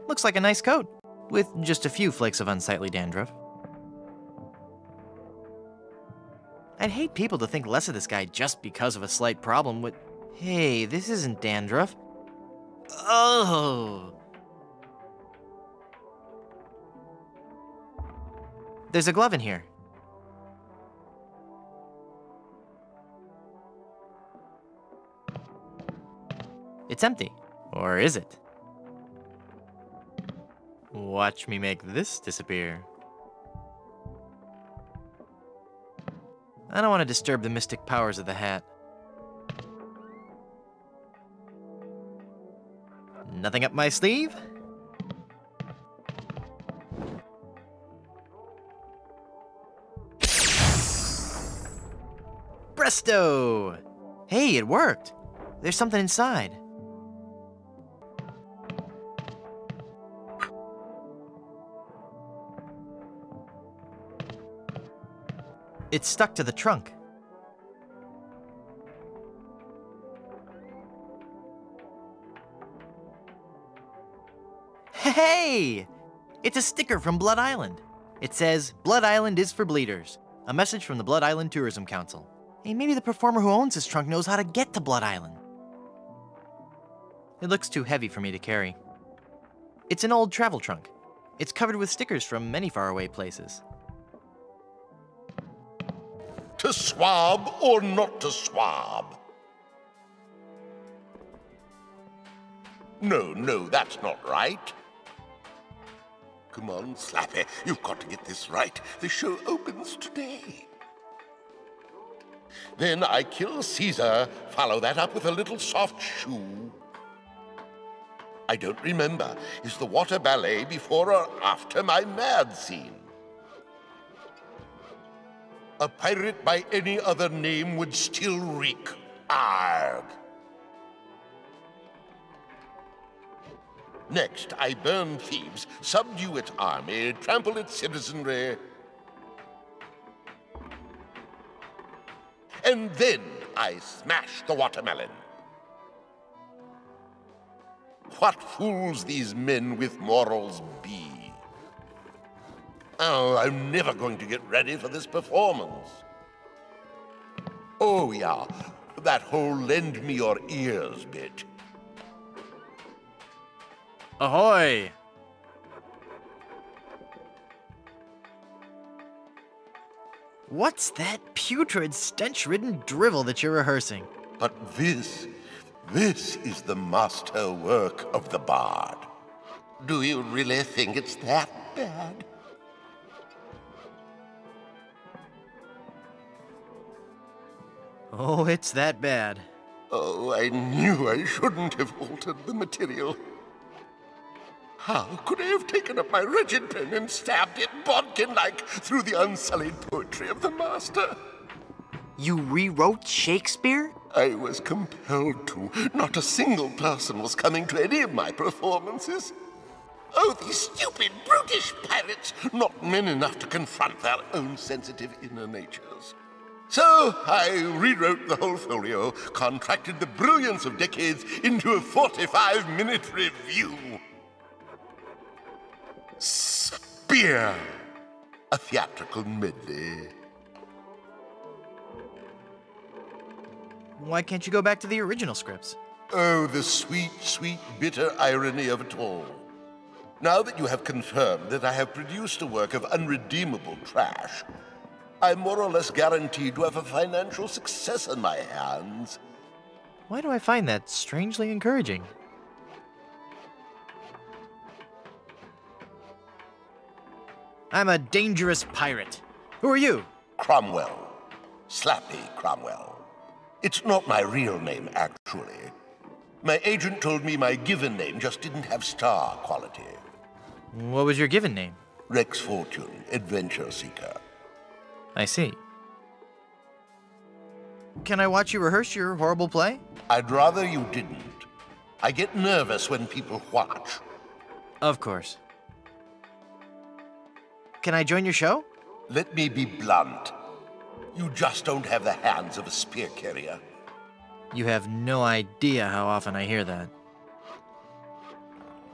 Looks like a nice coat, with just a few flakes of unsightly dandruff. I'd hate people to think less of this guy just because of a slight problem with... Hey, this isn't dandruff. Oh! There's a glove in here. It's empty. Or is it? Watch me make this disappear. I don't want to disturb the mystic powers of the hat. Nothing up my sleeve? Presto! Hey, it worked! There's something inside. It's stuck to the trunk. Hey! It's a sticker from Blood Island. It says, Blood Island is for bleeders. A message from the Blood Island Tourism Council. Hey, maybe the performer who owns this trunk knows how to get to Blood Island. It looks too heavy for me to carry. It's an old travel trunk. It's covered with stickers from many faraway places. To swab or not to swab? No, that's not right. Come on, Slappy, you've got to get this right. The show opens today. Then I kill Caesar, follow that up with a little soft shoe. I don't remember. Is the water ballet before or after my mad scene? A pirate by any other name would still reek. Arg! Next, I burn Thebes, subdue its army, trample its citizenry. And then I smash the watermelon. What fools these men with morals be? Oh, I'm never going to get ready for this performance. Oh, yeah, that whole lend me your ears bit. Ahoy! What's that putrid, stench-ridden drivel that you're rehearsing? But this is the master work of the bard. Do you really think it's that bad? Oh, it's that bad. Oh, I knew I shouldn't have altered the material. How could I have taken up my wretched pen and stabbed it bodkin-like through the unsullied poetry of the master? You rewrote Shakespeare? I was compelled to. Not a single person was coming to any of my performances. Oh, these stupid, brutish pirates, not men enough to confront their own sensitive inner natures. So I rewrote the whole folio, contracted the brilliance of decades into a 45-minute review. Spear! A theatrical medley. Why can't you go back to the original scripts? Oh, the sweet, sweet, bitter irony of it all. Now that you have confirmed that I have produced a work of unredeemable trash, I'm more or less guaranteed to have a financial success on my hands. Why do I find that strangely encouraging? I'm a dangerous pirate. Who are you? Cromwell. Slappy Cromwell. It's not my real name, actually. My agent told me my given name just didn't have star quality. What was your given name? Rex Fortune, Adventure Seeker. I see. Can I watch you rehearse your horrible play? I'd rather you didn't. I get nervous when people watch. Of course. Can I join your show? Let me be blunt. You just don't have the hands of a spear carrier. You have no idea how often I hear that.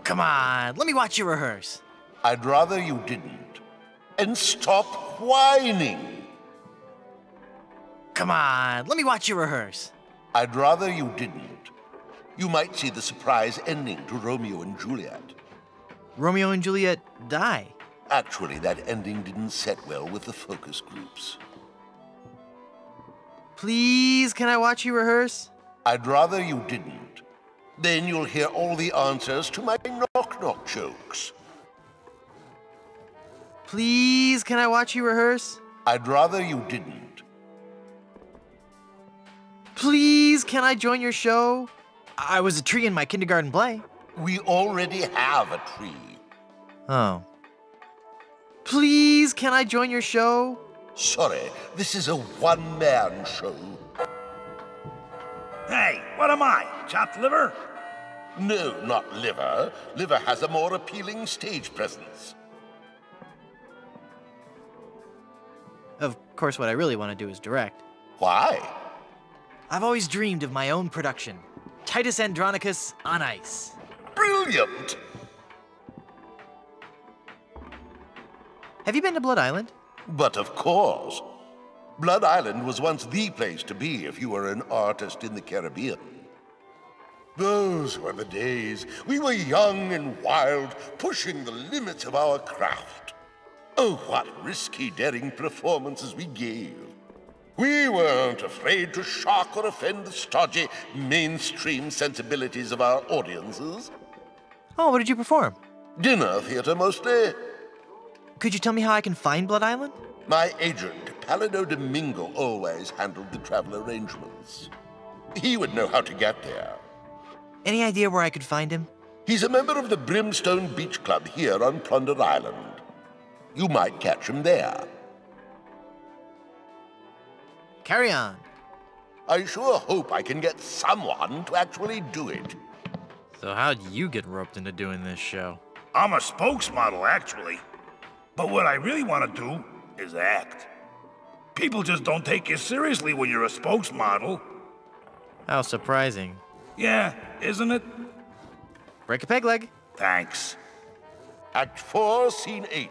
Come on, let me watch you rehearse. I'd rather you didn't. And stop whining. Come on, let me watch you rehearse. I'd rather you didn't. You might see the surprise ending to Romeo and Juliet. Romeo and Juliet die. Actually, that ending didn't set well with the focus groups. Please, can I watch you rehearse? I'd rather you didn't. Then you'll hear all the answers to my knock-knock jokes. Please, can I watch you rehearse? I'd rather you didn't. Please, can I join your show? I was a tree in my kindergarten play. We already have a tree. Oh. Please, can I join your show? Sorry, this is a one-man show. Hey, what am I? Chopped liver? No, not liver. Liver has a more appealing stage presence. Of course, what I really want to do is direct. Why? I've always dreamed of my own production. Titus Andronicus on ice. Brilliant! Have you been to Blood Island? But of course. Blood Island was once the place to be if you were an artist in the Caribbean. Those were the days. We were young and wild, pushing the limits of our craft. Oh, what risky, daring performances we gave. We weren't afraid to shock or offend the stodgy, mainstream sensibilities of our audiences. Oh, what did you perform? Dinner theater, mostly. Could you tell me how I can find Blood Island? My agent, Palido Domingo, always handled the travel arrangements. He would know how to get there. Any idea where I could find him? He's a member of the Brimstone Beach Club here on Plunder Island. You might catch him there. Carry on. I sure hope I can get someone to actually do it. So how'd you get roped into doing this show? I'm a spokesmodel, actually. But what I really want to do is act. People just don't take you seriously when you're a spokesmodel. How surprising. Yeah, isn't it? Break a peg leg. Thanks. Act 4, Scene 8.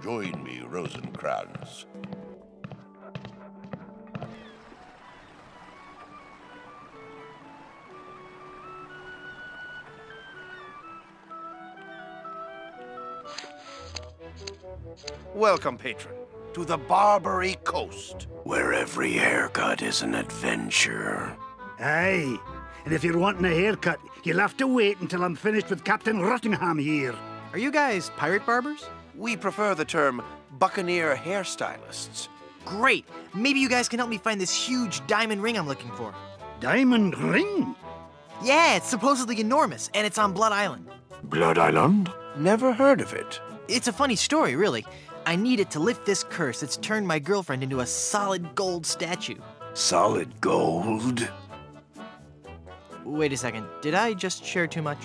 Join me, Rosencrantz. Welcome, patron, to the Barbary Coast. Where every haircut is an adventure. Aye, and if you're wanting a haircut, you'll have to wait until I'm finished with Captain Rottingham here. Are you guys pirate barbers? We prefer the term buccaneer hairstylists. Great! Maybe you guys can help me find this huge diamond ring I'm looking for. Diamond ring? Yeah, it's supposedly enormous, and it's on Blood Island. Blood Island? Never heard of it. It's a funny story, really. I need it to lift this curse that's turned my girlfriend into a solid gold statue. Solid gold? Wait a second, did I just share too much?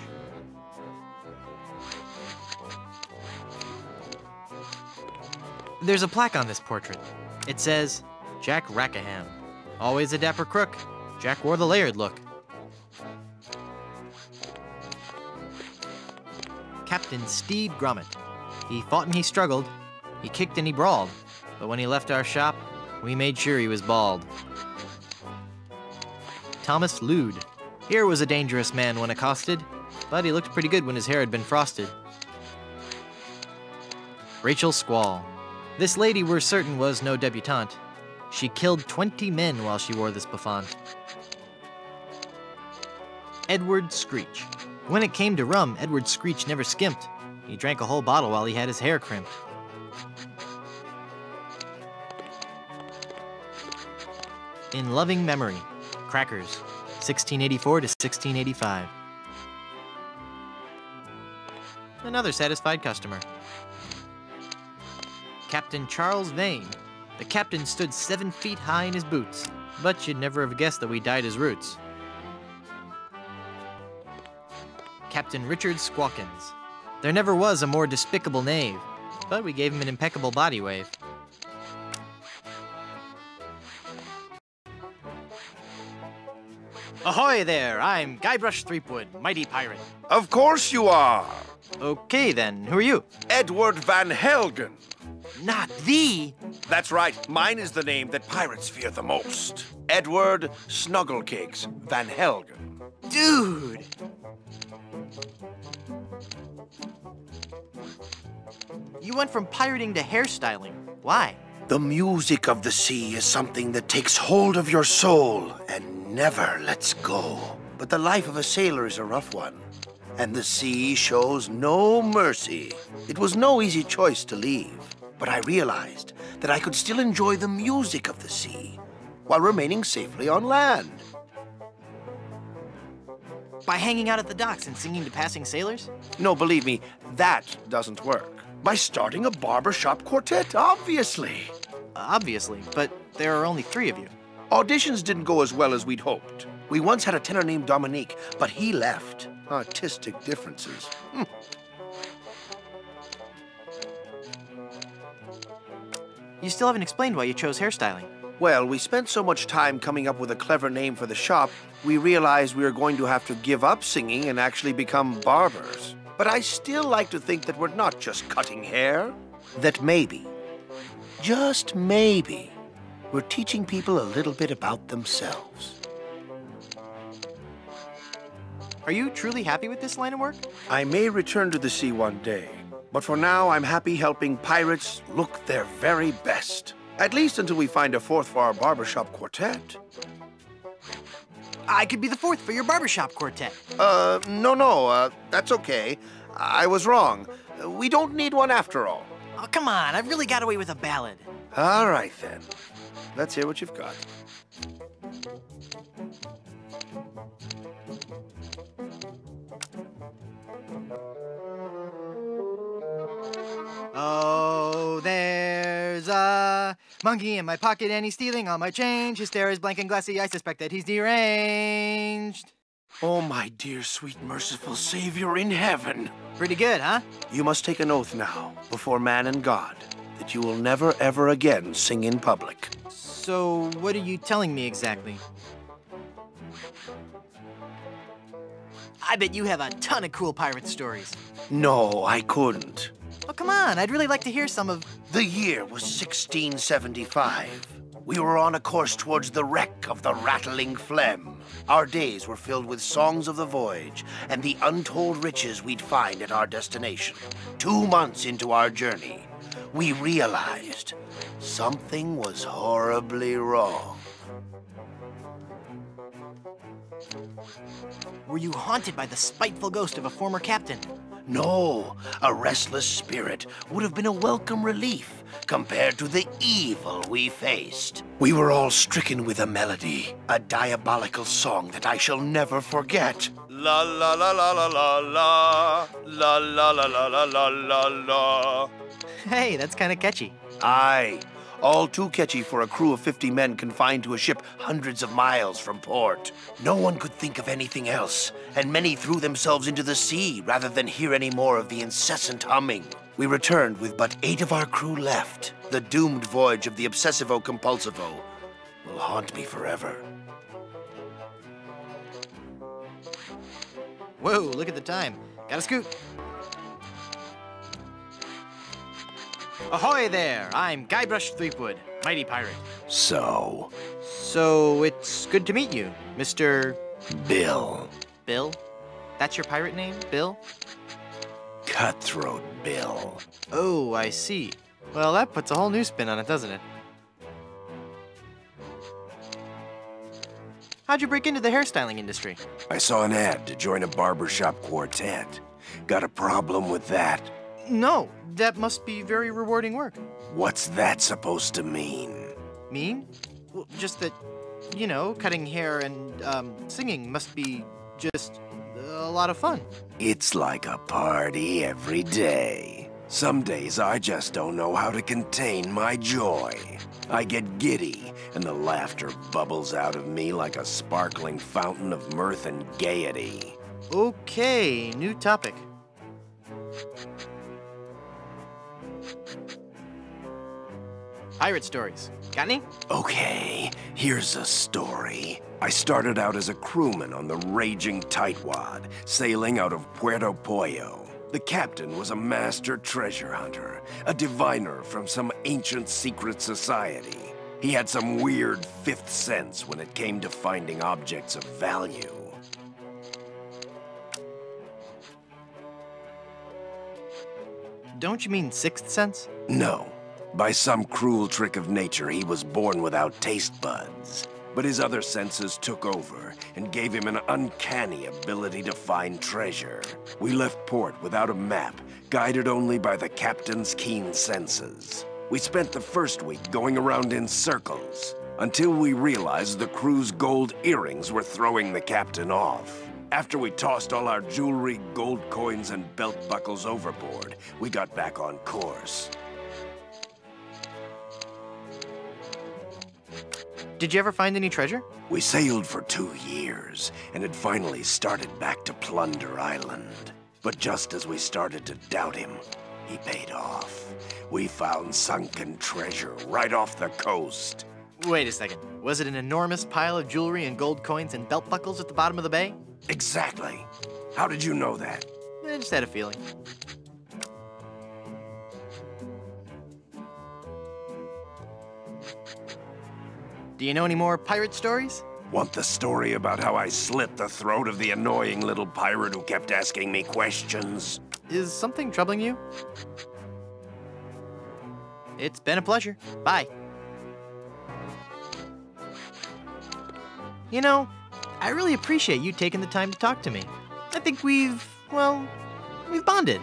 There's a plaque on this portrait. It says, Jack Rackham. Always a dapper crook. Jack wore the layered look. Captain Steed Grommet. He fought and he struggled. He kicked and he brawled. But when he left our shop, we made sure he was bald. Thomas Lude. Here was a dangerous man when accosted, but he looked pretty good when his hair had been frosted. Rachel Squall. This lady we're certain was no debutante. She killed 20 men while she wore this bouffant. Edward Screech. When it came to rum, Edward Screech never skimped. He drank a whole bottle while he had his hair crimped. In loving memory, Crackers, 1684 to 1685. Another satisfied customer. Captain Charles Vane. The captain stood 7 feet high in his boots, but you'd never have guessed that we dyed his roots. Captain Richard Squawkins. There never was a more despicable knave, but we gave him an impeccable body wave. Ahoy there, I'm Guybrush Threepwood, mighty pirate. Of course you are. Okay then, who are you? Edward Van Helden. Not the... That's right, mine is the name that pirates fear the most. Edward Snugglecakes Van Helden. Dude! You went from pirating to hairstyling. Why? The music of the sea is something that takes hold of your soul and never lets go. But the life of a sailor is a rough one, and the sea shows no mercy. It was no easy choice to leave, but I realized that I could still enjoy the music of the sea while remaining safely on land. By hanging out at the docks and singing to passing sailors? No, believe me, that doesn't work. By starting a barbershop quartet, obviously. Obviously, but there are only 3 of you. Auditions didn't go as well as we'd hoped. We once had a tenor named Dominique, but he left. Artistic differences. You still haven't explained why you chose hairstyling. Well, we spent so much time coming up with a clever name for the shop, we realized we were going to have to give up singing and actually become barbers. But I still like to think that we're not just cutting hair. That maybe, just maybe, we're teaching people a little bit about themselves. Are you truly happy with this line of work? I may return to the sea one day, but for now I'm happy helping pirates look their very best. At least until we find a 4th for our barbershop quartet. I could be the 4th for your barbershop quartet. No, that's okay. I was wrong. We don't need one after all. Oh, come on, I've really got away with a ballad. All right, then. Let's hear what you've got. Oh, there's a monkey in my pocket and he's stealing all my change. His stare is blank and glassy, I suspect that he's deranged. Oh, my dear, sweet, merciful Savior in heaven. Pretty good, huh? You must take an oath now, before man and God, that you will never, ever again sing in public. So, what are you telling me exactly? I bet you have a ton of cool pirate stories. No, I couldn't. Oh, come on, I'd really like to hear some of... The year was 1675. We were on a course towards the wreck of the Rattling Phlegm. Our days were filled with songs of the voyage and the untold riches we'd find at our destination. 2 months into our journey, we realized something was horribly wrong. Were you haunted by the spiteful ghost of a former captain? No, a restless spirit would have been a welcome relief compared to the evil we faced. We were all stricken with a melody, a diabolical song that I shall never forget. La la la la la la la, la la la la la la la la. Hey, that's kind of catchy. Aye, all too catchy for a crew of 50 men confined to a ship hundreds of miles from port. No one could think of anything else, and many threw themselves into the sea rather than hear any more of the incessant humming. We returned with but 8 of our crew left. The doomed voyage of the Obsessivo-Compulsivo will haunt me forever. Whoa, look at the time. Gotta scoot. Ahoy there! I'm Guybrush Threepwood, mighty pirate. So, It's good to meet you, Mr. Bill. Bill? That's your pirate name, Bill? Cutthroat Bill. Oh, I see. Well, that puts a whole new spin on it, doesn't it? How'd you break into the hairstyling industry? I saw an ad to join a barbershop quartet. Got a problem with that? No, that must be very rewarding work. What's that supposed to mean? Mean? Well, just that, you know, cutting hair and singing must be just a lot of fun. It's like a party every day. Some days I just don't know how to contain my joy. I get giddy, and the laughter bubbles out of me like a sparkling fountain of mirth and gaiety. Okay, new topic. Pirate stories. Got any? Okay, here's a story. I started out as a crewman on the raging Tightwad, sailing out of Puerto Pollo. The captain was a master treasure hunter, a diviner from some ancient secret society. He had some weird fifth sense when it came to finding objects of value. Don't you mean sixth sense? No. By some cruel trick of nature, he was born without taste buds. But his other senses took over and gave him an uncanny ability to find treasure. We left port without a map, guided only by the captain's keen senses. We spent the first week going around in circles, until we realized the crew's gold earrings were throwing the captain off. After we tossed all our jewelry, gold coins, and belt buckles overboard, we got back on course. Did you ever find any treasure? We sailed for 2 years, and had finally started back to Plunder Island. But just as we started to doubt him, he paid off. We found sunken treasure right off the coast. Wait a second. Was it an enormous pile of jewelry and gold coins and belt buckles at the bottom of the bay? Exactly. How did you know that? I just had a feeling. Do you know any more pirate stories? Want the story about how I slit the throat of the annoying little pirate who kept asking me questions? Is something troubling you? It's been a pleasure. Bye. You know, I really appreciate you taking the time to talk to me. I think we've bonded.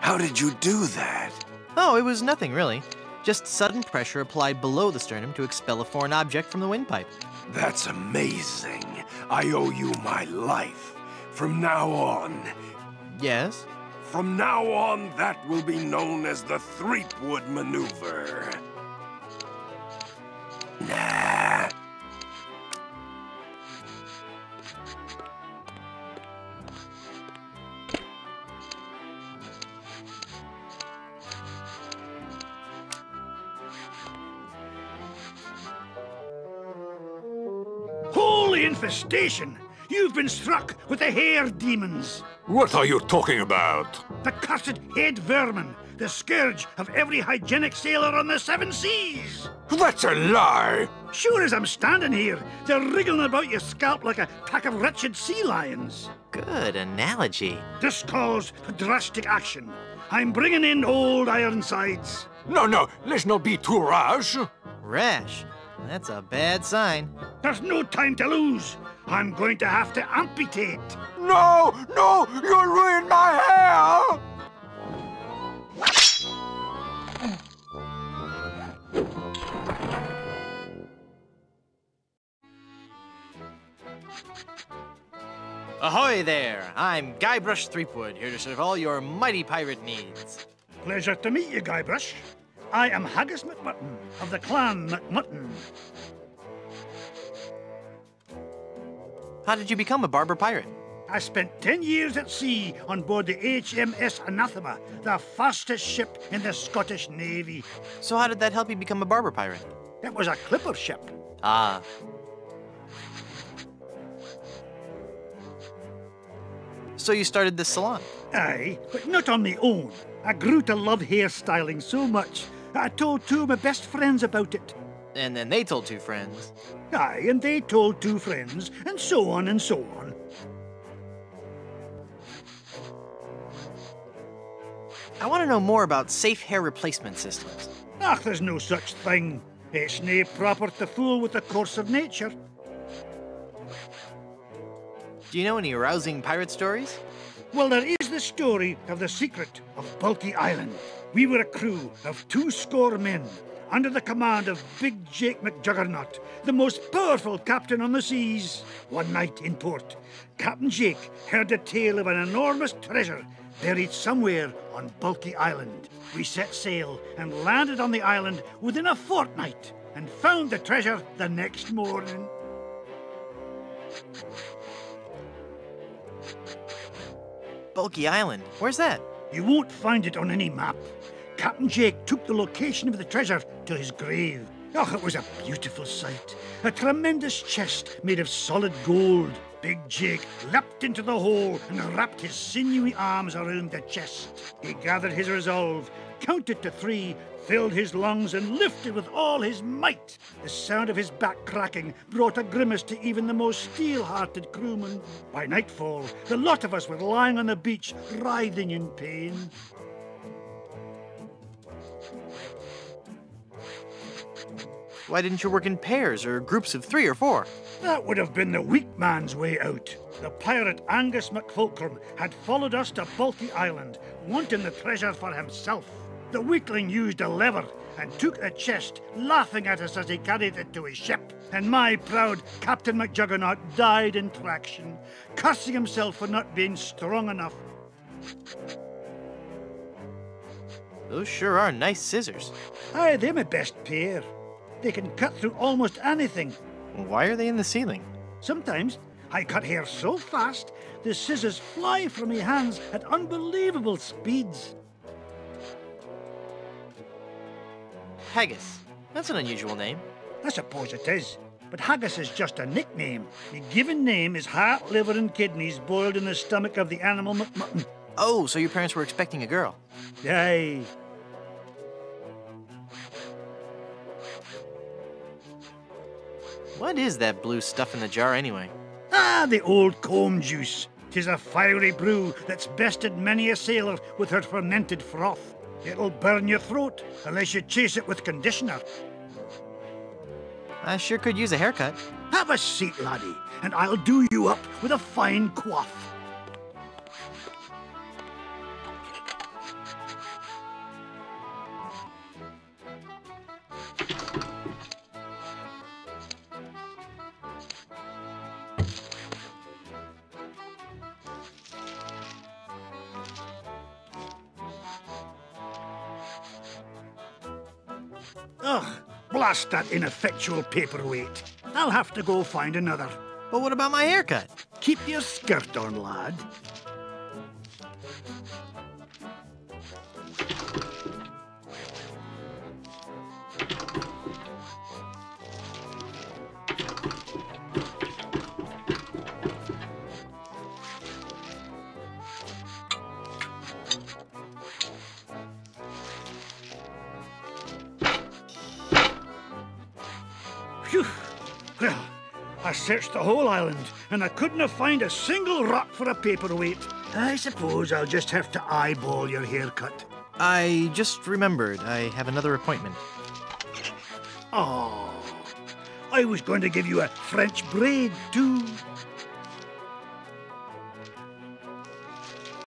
How did you do that? Oh, it was nothing, really. Just sudden pressure applied below the sternum to expel a foreign object from the windpipe. That's amazing. I owe you my life. From now on... Yes? From now on, that will be known as the Threepwood Maneuver. Nah. Holy infestation! You've been struck with the hair demons. What are you talking about? The cursed head vermin, the scourge of every hygienic sailor on the 7 seas. That's a lie! Sure as I'm standing here, they're wriggling about your scalp like a pack of wretched sea lions. Good analogy. This calls for drastic action. I'm bringing in old Ironsides. No, let's not be too rash. Rash? That's a bad sign. There's no time to lose. I'm going to have to amputate. No, you'll ruin my hair! Ahoy there! I'm Guybrush Threepwood, here to serve all your mighty pirate needs. Pleasure to meet you, Guybrush. I am Haggis McMutton of the clan McMutton. How did you become a barber pirate? I spent 10 years at sea on board the HMS Anathema, the fastest ship in the Scottish Navy. So how did that help you become a barber pirate? It was a clipper ship. Ah. So you started this salon? Aye, but not on my own. I grew to love hairstyling so much that I told 2 of my best friends about it. And then they told 2 friends. Aye, and they told 2 friends, and so on and so on. I want to know more about safe hair replacement systems. Ach, there's no such thing. It's nae proper to fool with the course of nature. Do you know any arousing pirate stories? Well, there is the story of the secret of Bulky Island. We were a crew of 200 men, under the command of Big Jake McJuggernaut, the most powerful captain on the seas. One night in port, Captain Jake heard the tale of an enormous treasure buried somewhere on Bulky Island. We set sail and landed on the island within a fortnight and found the treasure the next morning. Bulky Island? Where's that? You won't find it on any map. Captain Jake took the location of the treasure to his grave. Oh, it was a beautiful sight. A tremendous chest made of solid gold. Big Jake leapt into the hole and wrapped his sinewy arms around the chest. He gathered his resolve, counted to 3, filled his lungs and lifted with all his might. The sound of his back cracking brought a grimace to even the most steel-hearted crewman. By nightfall, the lot of us were lying on the beach, writhing in pain. Why didn't you work in pairs or groups of 3 or 4? That would have been the weak man's way out. The pirate Angus MacFulcrum had followed us to Balky Island, wanting the treasure for himself. The weakling used a lever and took the chest, laughing at us as he carried it to his ship. And my proud Captain McJuggernaut died in traction, cursing himself for not being strong enough. Those sure are nice scissors. Aye, they're my best pair. They can cut through almost anything. Why are they in the ceiling? Sometimes I cut hair so fast, the scissors fly from my hands at unbelievable speeds. Haggis. That's an unusual name. I suppose it is, but haggis is just a nickname. The given name is heart, liver and kidneys boiled in the stomach of the animal McMutton. Oh, so your parents were expecting a girl. Aye. What is that blue stuff in the jar anyway? Ah, the old comb juice. 'Tis a fiery brew that's bested many a sailor with her fermented froth. It'll burn your throat unless you chase it with conditioner. I sure could use a haircut. Have a seat, laddie, and I'll do you up with a fine coif. Ugh, blast that ineffectual paperweight. I'll have to go find another. But what about my haircut? Keep your skirt on, lad. Phew! Well, I searched the whole island, and I couldn't find a single rock for a paperweight. I suppose I'll just have to eyeball your haircut. I just remembered I have another appointment. Oh, I was going to give you a French braid, too.